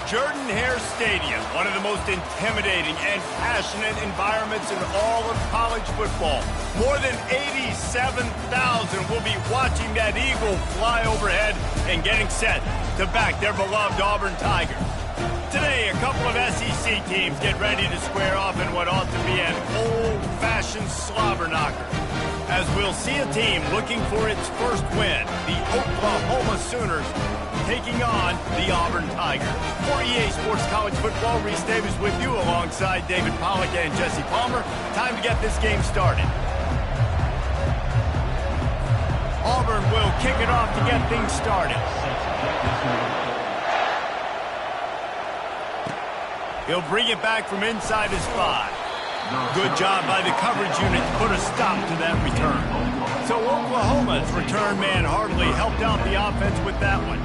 Jordan-Hare Stadium, one of the most intimidating and passionate environments in all of college football. More than 87,000 will be watching that Eagle fly overhead and getting set to back their beloved Auburn Tigers. Today, a couple of SEC teams get ready to square off in what ought to be an old-fashioned slobber knocker, as we'll see a team looking for its first win, the Oklahoma Sooners, taking on the Auburn Tigers. For EA Sports College Football, Reese Davis with you alongside David Pollack and Jesse Palmer. Time to get this game started. Auburn will kick it off to get things started. He'll bring it back from inside his 5. Good job by the coverage unit to put a stop to that return. So Oklahoma's return man hardly helped out the offense with that one.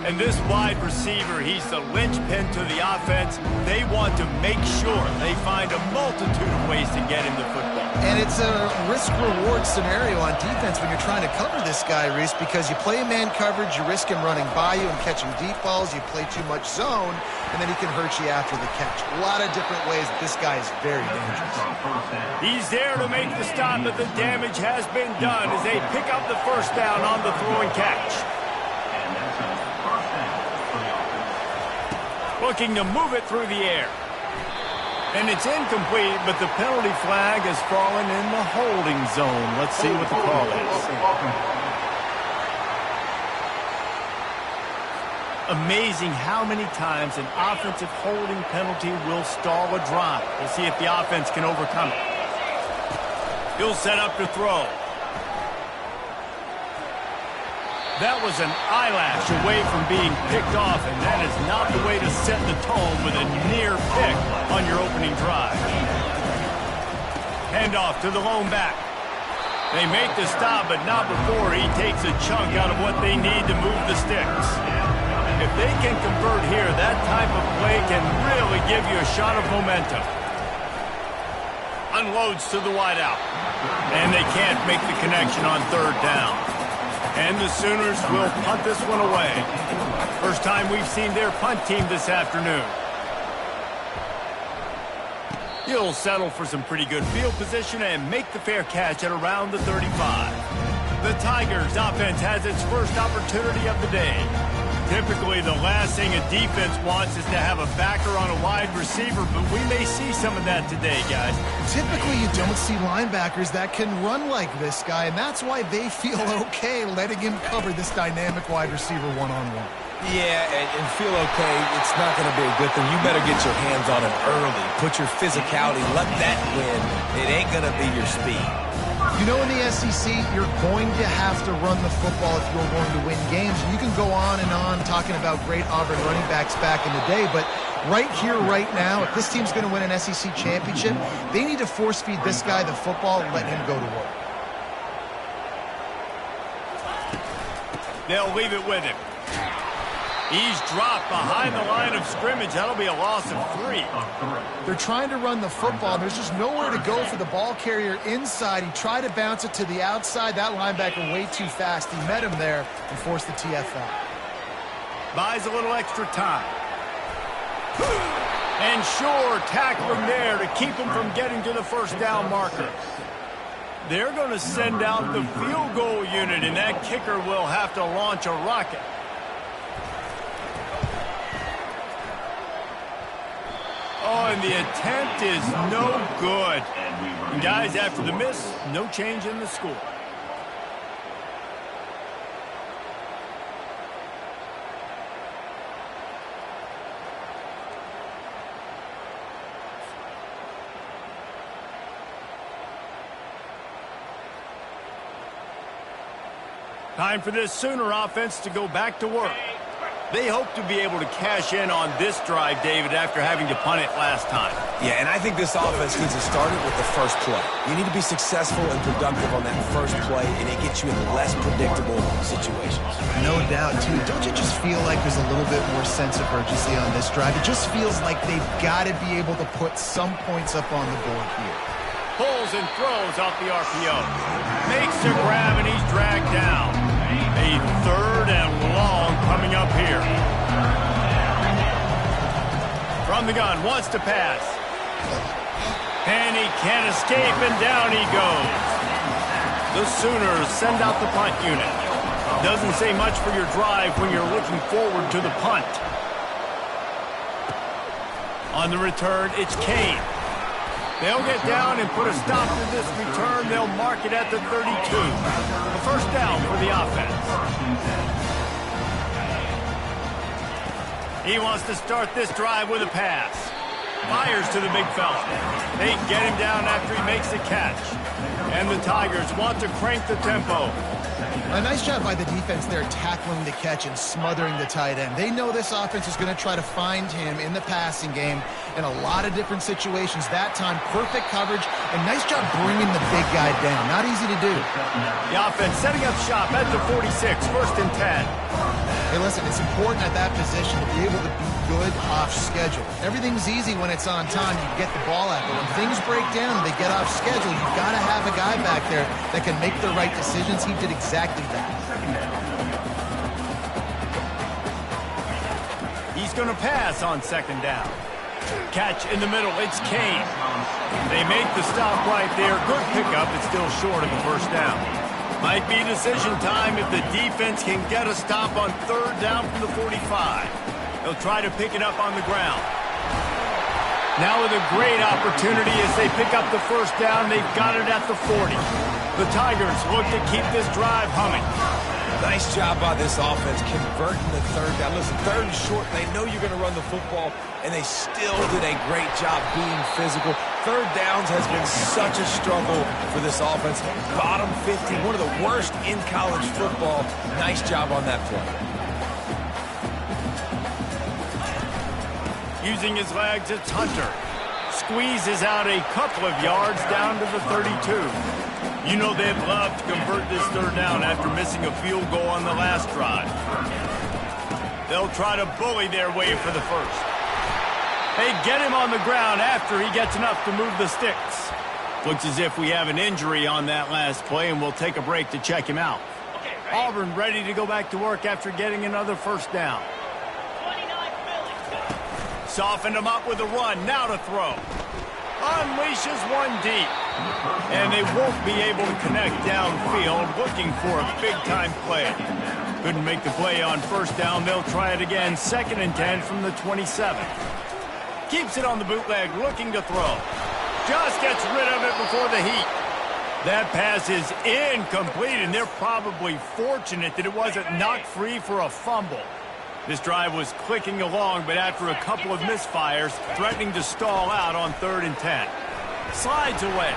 And this wide receiver, he's the linchpin to the offense. They want to make sure they find a multitude of ways to get him the football. And it's a risk-reward scenario on defense when you're trying to cover this guy, Reese, because you play man coverage, you risk him running by you and catching deep balls. You play too much zone, and then he can hurt you after the catch. A lot of different ways that this guy is very dangerous. He's there to make the stop, but the damage has been done as they pick up the first down on the throw and catch. Looking to move it through the air. And it's incomplete, but the penalty flag has fallen in the holding zone. Let's see what the call is. Amazing how many times an offensive holding penalty will stall a drive. We'll see if the offense can overcome it. He'll set up to throw. That was an eyelash away from being picked off, and that is not the way to set the tone with a near pick on your opening drive. Handoff to the lone back. They make the stop, but not before he takes a chunk out of what they need to move the sticks. If they can convert here, that type of play can really give you a shot of momentum. Unloads to the wideout. And they can't make the connection on third down. And the Sooners will punt this one away. First time we've seen their punt team this afternoon. He'll settle for some pretty good field position and make the fair catch at around the 35. The Tigers' offense has its first opportunity of the day. Typically, the last thing a defense wants is to have a backer on a wide receiver, but we may see some of that today, guys. Typically, you don't see linebackers that can run like this guy, and that's why they feel okay letting him cover this dynamic wide receiver one-on-one. Yeah, and feel okay, it's not going to be a good thing. You better get your hands on him early. Put your physicality, let that win. It ain't going to be your speed. You know, in the SEC, you're going to have to run the football if you're going to win games. You can go on and on talking about great Auburn running backs back in the day, but right here, right now, if this team's going to win an SEC championship, they need to force-feed this guy the football and let him go to work. They'll leave it with him. He's dropped behind the line of scrimmage. That'll be a loss of 3. They're trying to run the football. There's just nowhere to go for the ball carrier inside. He tried to bounce it to the outside. That linebacker way too fast. He met him there and forced the TFL. Buys a little extra time. And sure, tackle him there to keep him from getting to the first down marker. They're going to send out the field goal unit, and that kicker will have to launch a rocket. Oh, and the attempt is no good. And guys, after the miss, no change in the score. Time for this Sooner offense to go back to work. They hope to be able to cash in on this drive, David, after having to punt it last time. Yeah, and I think this offense needs to start it with the first play. You need to be successful and productive on that first play, and it gets you in less predictable situations. No doubt, too. Don't you just feel like there's a little bit more sense of urgency on this drive? It just feels like they've got to be able to put some points up on the board here. Pulls and throws off the RPO. Makes a grab, and he's dragged down. A third and long coming up here. from the gun, wants to pass. And he can't escape, and down he goes. The Sooners send out the punt unit. Doesn't say much for your drive when you're looking forward to the punt. On the return, it's Kane. They'll get down and put a stop to this return. They'll mark it at the 32. A first down for the offense. He wants to start this drive with a pass. Fires to the big fella. They get him down after he makes the catch. And the Tigers want to crank the tempo. A nice job by the defense there tackling the catch and smothering the tight end. They know this offense is going to try to find him in the passing game in a lot of different situations. That time, perfect coverage, and nice job bringing the big guy down. Not easy to do. The offense setting up shop at the 46, first and 10. Hey, listen, it's important at that position to be able to be good off schedule. Everything's easy when it's on time. You get the ball out. But when things break down and they get off schedule, you've got to have a guy back there that can make the right decisions. He did exactly that. He's going to pass on second down. Catch in the middle. It's Kane. They make the stop right there. Good pickup. It's still short of the first down. Might be decision time if the defense can get a stop on third down from the 45. They'll try to pick it up on the ground. Now with a great opportunity as they pick up the first down, they've got it at the 40. The Tigers look to keep this drive humming. Nice job by this offense converting the third down. Listen, third and short, they know you're going to run the football, and they still did a great job being physical. Third downs has been such a struggle for this offense. Bottom 50, one of the worst in college football. Nice job on that play. Using his legs, it's Hunter. Squeezes out a couple of yards down to the 32. You know they'd love to convert this third down after missing a field goal on the last drive. They'll try to bully their way for the first. They get him on the ground after he gets enough to move the sticks. Looks as if we have an injury on that last play, and we'll take a break to check him out. Auburn ready to go back to work after getting another first down. Softened him up with a run. Now to throw. Unleashes one deep. And they won't be able to connect downfield, looking for a big-time play. Couldn't make the play on first down. They'll try it again. Second and 10 from the 27. Keeps it on the bootleg, looking to throw. Just gets rid of it before the heat. That pass is incomplete, and they're probably fortunate that it wasn't knocked free for a fumble. This drive was clicking along, but after a couple of misfires, threatening to stall out on third and 10. Slides away.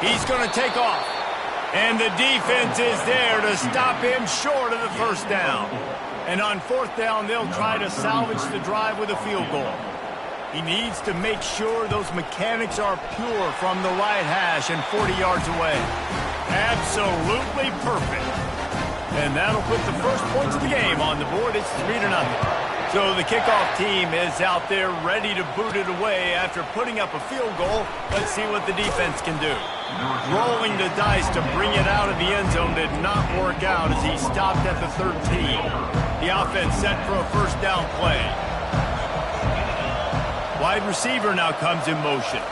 He's going to take off. And the defense is there to stop him short of the first down. And on fourth down, they'll try to salvage the drive with a field goal. He needs to make sure those mechanics are pure from the right hash and 40 yards away. Absolutely perfect. And that'll put the first points of the game on the board. It's 3-0. So the kickoff team is out there ready to boot it away after putting up a field goal. Let's see what the defense can do. Rolling the dice to bring it out of the end zone did not work out as he stopped at the 13. The offense set for a first down play. Wide receiver now comes in motion.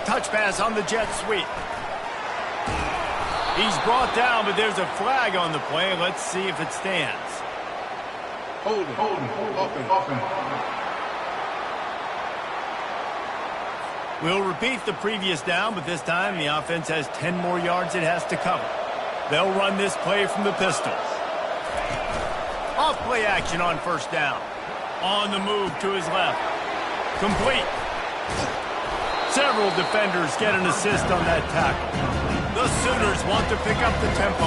Touch pass on the jet sweep. He's brought down, but there's a flag on the play. Let's see if it stands. Hold it. We'll repeat the previous down, but this time the offense has 10 more yards it has to cover. They'll run this play from the pistol. Off play action on first down. On the move to his left. Complete. Several defenders get an assist on that tackle. The Sooners want to pick up the tempo.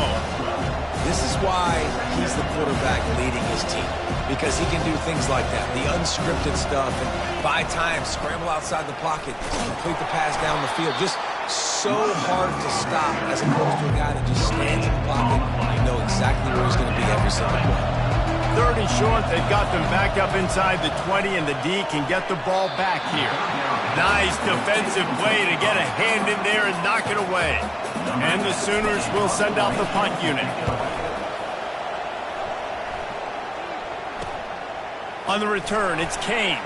This is why he's the quarterback leading his team, because he can do things like that, the unscripted stuff, and buy time, scramble outside the pocket, complete the pass down the field. Just so hard to stop as opposed to a guy that just stands in the pocket. You know exactly where he's going to be every single play. Third and short, they've got them back up inside the 20, and the D can get the ball back here. Nice defensive play to get a hand in there and knock it away. And the Sooners will send out the punt unit. On the return, it's Kane.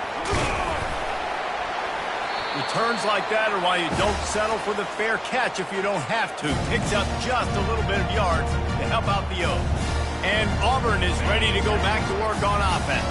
Returns like that are why you don't settle for the fair catch if you don't have to. Picks up just a little bit of yards to help out the O. And Auburn is ready to go back to work on offense.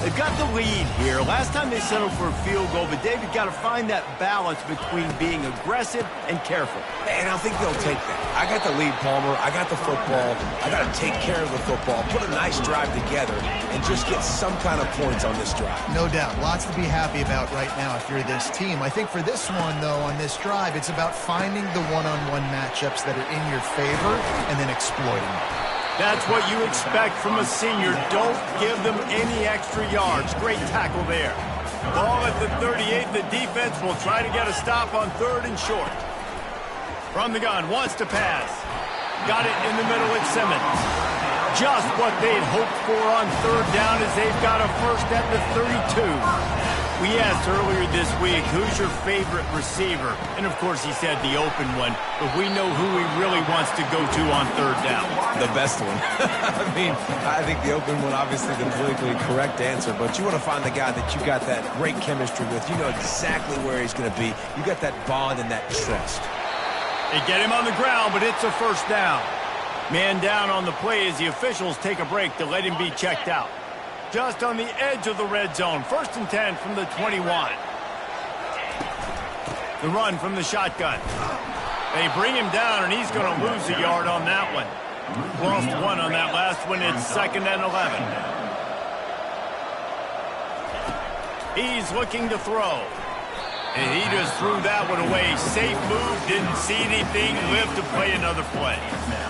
They've got the lead here. Last time they settled for a field goal, but David got to find that balance between being aggressive and careful. And I think they'll take that. I got the lead, Palmer. I got the football. I got to take care of the football, put a nice drive together, and just get some kind of points on this drive. No doubt. Lots to be happy about right now if you're this team. I think for this one, though, on this drive, it's about finding the one-on-one matchups that are in your favor and then exploiting them. That's what you expect from a senior. Don't give them any extra yards. Great tackle there. Ball at the 38. The defense will try to get a stop on 3rd and short. From the gun, wants to pass. Got it in the middle at Simmons. Just what they'd hoped for on 3rd down as they've got a first at the 32. We asked earlier this week, who's your favorite receiver? And, of course, he said the open one. But we know who he really wants to go to on 3rd down. The best one. I mean, I think the open one, obviously, the politically correct answer. But you want to find the guy that you got that great chemistry with. You know exactly where he's going to be. You got that bond and that trust. They get him on the ground, but it's a first down. Man down on the play as the officials take a break to let him be checked out. Just on the edge of the red zone. 1st and 10 from the 21. The run from the shotgun. They bring him down, and he's going to lose a yard on that one. Lost 1 on that last one. It's 2nd and 11. He's looking to throw. And he just threw that one away. Safe move, didn't see anything, lived to play another play.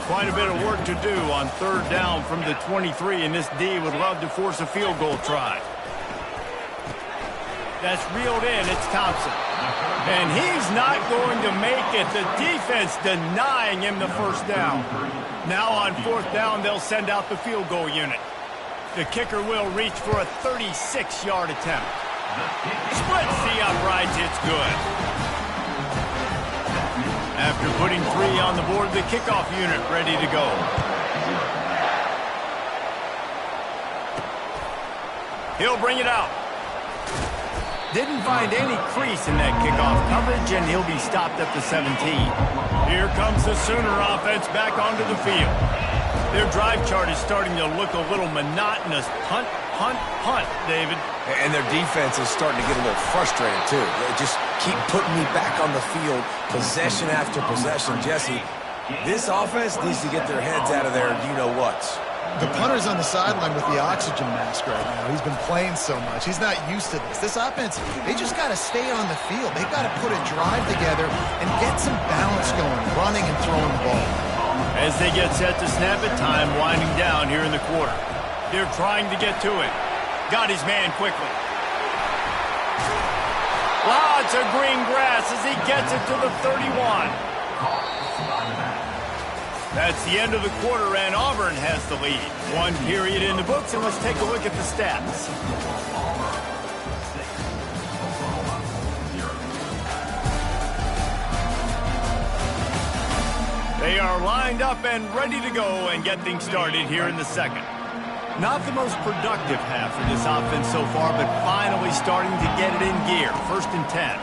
Quite a bit of work to do on 3rd down from the 23, and this D would love to force a field goal try. That's reeled in, it's Thompson. And he's not going to make it. The defense denying him the first down. Now on 4th down, they'll send out the field goal unit. The kicker will reach for a 36-yard attempt. Splits the uprights, it's good. After putting 3 on the board, the kickoff unit ready to go. He'll bring it out. Didn't find any crease in that kickoff coverage, and he'll be stopped at the 17. Here comes the Sooner offense back onto the field. Their drive chart is starting to look a little monotonous. Punt, punt, punt, David. And their defense is starting to get a little frustrated, too. They just keep putting me back on the field, possession after possession. Jesse, this offense needs to get their heads out of their you-know-whats. The punter's on the sideline with the oxygen mask right now. He's been playing so much. He's not used to this. This offense, they just got to stay on the field. They've got to put a drive together and get some balance going, running and throwing the ball. As they get set to snap it, time winding down here in the quarter. They're trying to get to it. Got his man quickly. Lots of green grass as he gets it to the 31. That's the end of the quarter, and Auburn has the lead. 1 period in the books, and let's take a look at the stats. They are lined up and ready to go and get things started here in the second. Not the most productive half of this offense so far, but finally starting to get it in gear. 1st and 10.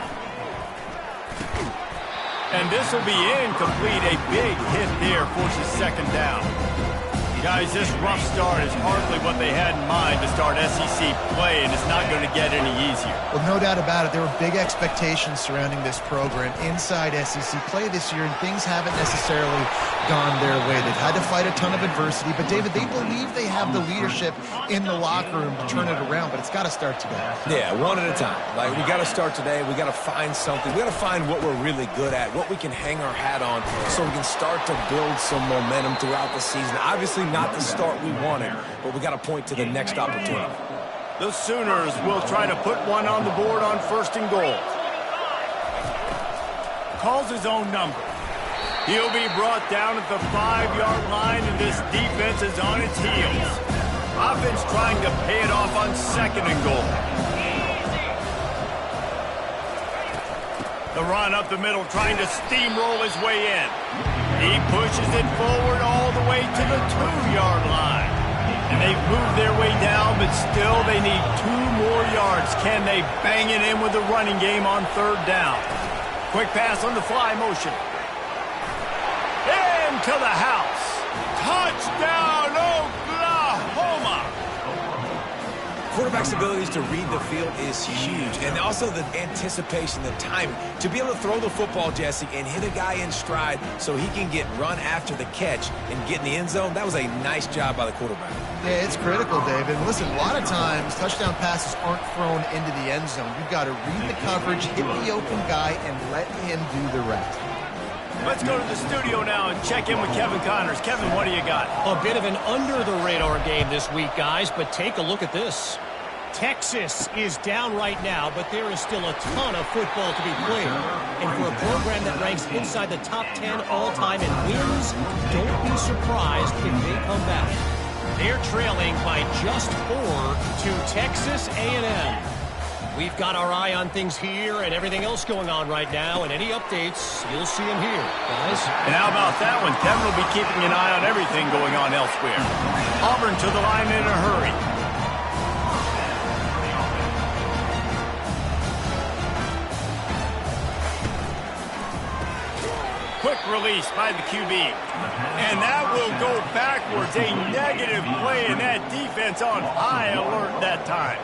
And this will be incomplete. A big hit there forces 2nd down. Guys, this rough start is hardly what they had in mind to start SEC play, and it's not going to get any easier. Well, no doubt about it. There were big expectations surrounding this program inside SEC play this year, and things haven't necessarily gone their way. They've had to fight a ton of adversity, but, David, they believe they have the leadership in the locker room to turn it around, but it's got to start today. Yeah, one at a time. Like, we got to start today. We got to find something. We got to find what we're really good at, what we can hang our hat on so we can start to build some momentum throughout the season. Obviously, not the start we wanted, but we got to point to the next opportunity. The Sooners will try to put one on the board on 1st and goal. Calls his own number. He'll be brought down at the 5-yard line, and this defense is on its heels. Offense trying to pay it off on 2nd and goal. The run up the middle, trying to steamroll his way in. He pushes it forward all the way to the 2-yard line. And they've moved their way down, but still they need 2 more yards else can they bang it in with the running game on third down? Quick pass on the fly motion. Into the house. Touchdown, Oklahoma! Quarterback's abilities to read the field is huge, and also the anticipation, the timing. To be able to throw the football, Jesse, and hit a guy in stride so he can get run after the catch and get in the end zone, that was a nice job by the quarterback. Yeah, it's critical, David. And listen, a lot of times touchdown passes aren't thrown into the end zone. You've got to read the coverage, hit the open guy, and let him do the rest. Let's go to the studio now and check in with Kevin Connors. Kevin, what do you got? A bit of an under-the-radar game this week, guys, but take a look at this. Texas is down right now, but there is still a ton of football to be played. And for a program that ranks inside the top 10 all-time in wins, don't be surprised if they come back. They're trailing by just 4 to Texas A&M. We've got our eye on things here and everything else going on right now, and any updates, you'll see them here, guys. And how about that one? Kevin will be keeping an eye on everything going on elsewhere. Auburn to the line in a hurry. Quick release by the QB. And that will go backwards. A negative play, and that defense on high alert that time.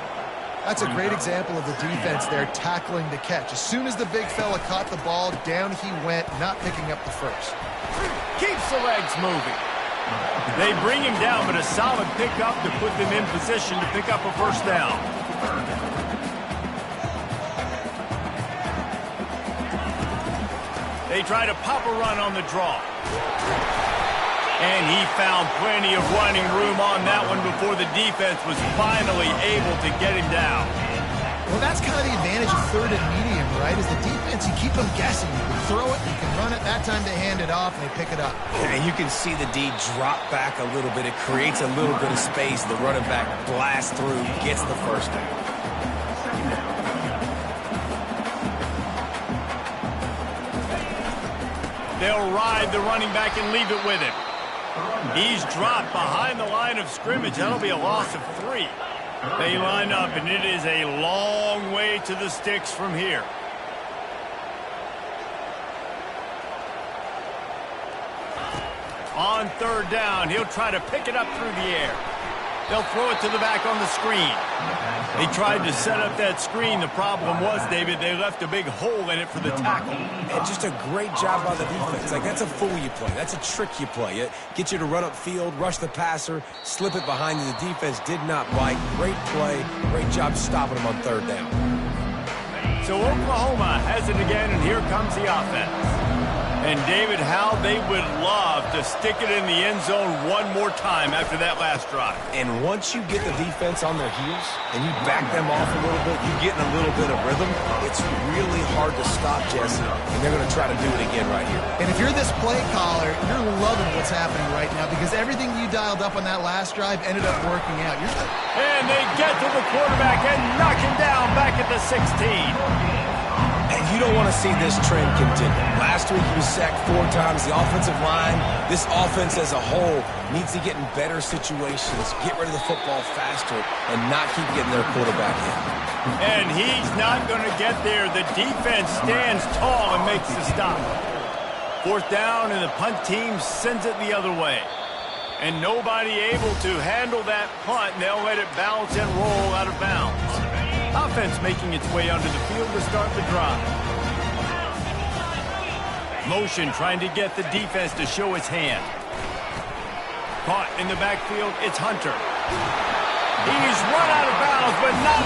That's a great example of the defense there tackling the catch. As soon as the big fella caught the ball, down he went, not picking up the first. Keeps the legs moving. They bring him down, but a solid pickup to put them in position to pick up a first down. They try to pop a run on the draw. And he found plenty of running room on that one before the defense was finally able to get him down. Well, that's kind of the advantage of third and medium, right? Is the defense, you keep them guessing. You can throw it, you can run it. That time they hand it off, and they pick it up. And you can see the D drop back a little bit. It creates a little bit of space. The running back blasts through, gets the first down. They'll ride the running back and leave it with him. He's dropped behind the line of scrimmage. That'll be a loss of 3. They line up, and it is a long way to the sticks from here. On third down, he'll try to pick it up through the air. They'll throw it to the back on the screen. They tried to set up that screen. The problem was, David, they left a big hole in it for the tackle. And just a great job by the defense. Like, that's a fool you play. That's a trick you play. It gets you to run upfield, rush the passer, slip it behind you. The defense did not bite. Great play. Great job stopping them on third down. So Oklahoma has it again, and here comes the offense. And David, how they would love to stick it in the end zone one more time after that last drive. And once you get the defense on their heels and you back them off a little bit, you get in a little bit of rhythm, it's really hard to stop, Jesse. And they're going to try to do it again right here. And if you're this play caller, you're loving what's happening right now because everything you dialed up on that last drive ended up working out. And they get to the quarterback and knock him down back at the 16. And you don't want to see this trend continue. Last week he was sacked 4 times. The offensive line, this offense as a whole, needs to get in better situations, get rid of the football faster, and not keep getting their quarterback in. And he's not going to get there. The defense stands tall and makes the stop. 4th down, and the punt team sends it the other way. And nobody able to handle that punt, and they'll let it bounce and roll out of bounds. Offense making its way onto the field to start the drive. Motion trying to get the defense to show its hand. Caught in the backfield, it's Hunter. He's run out of bounds, but not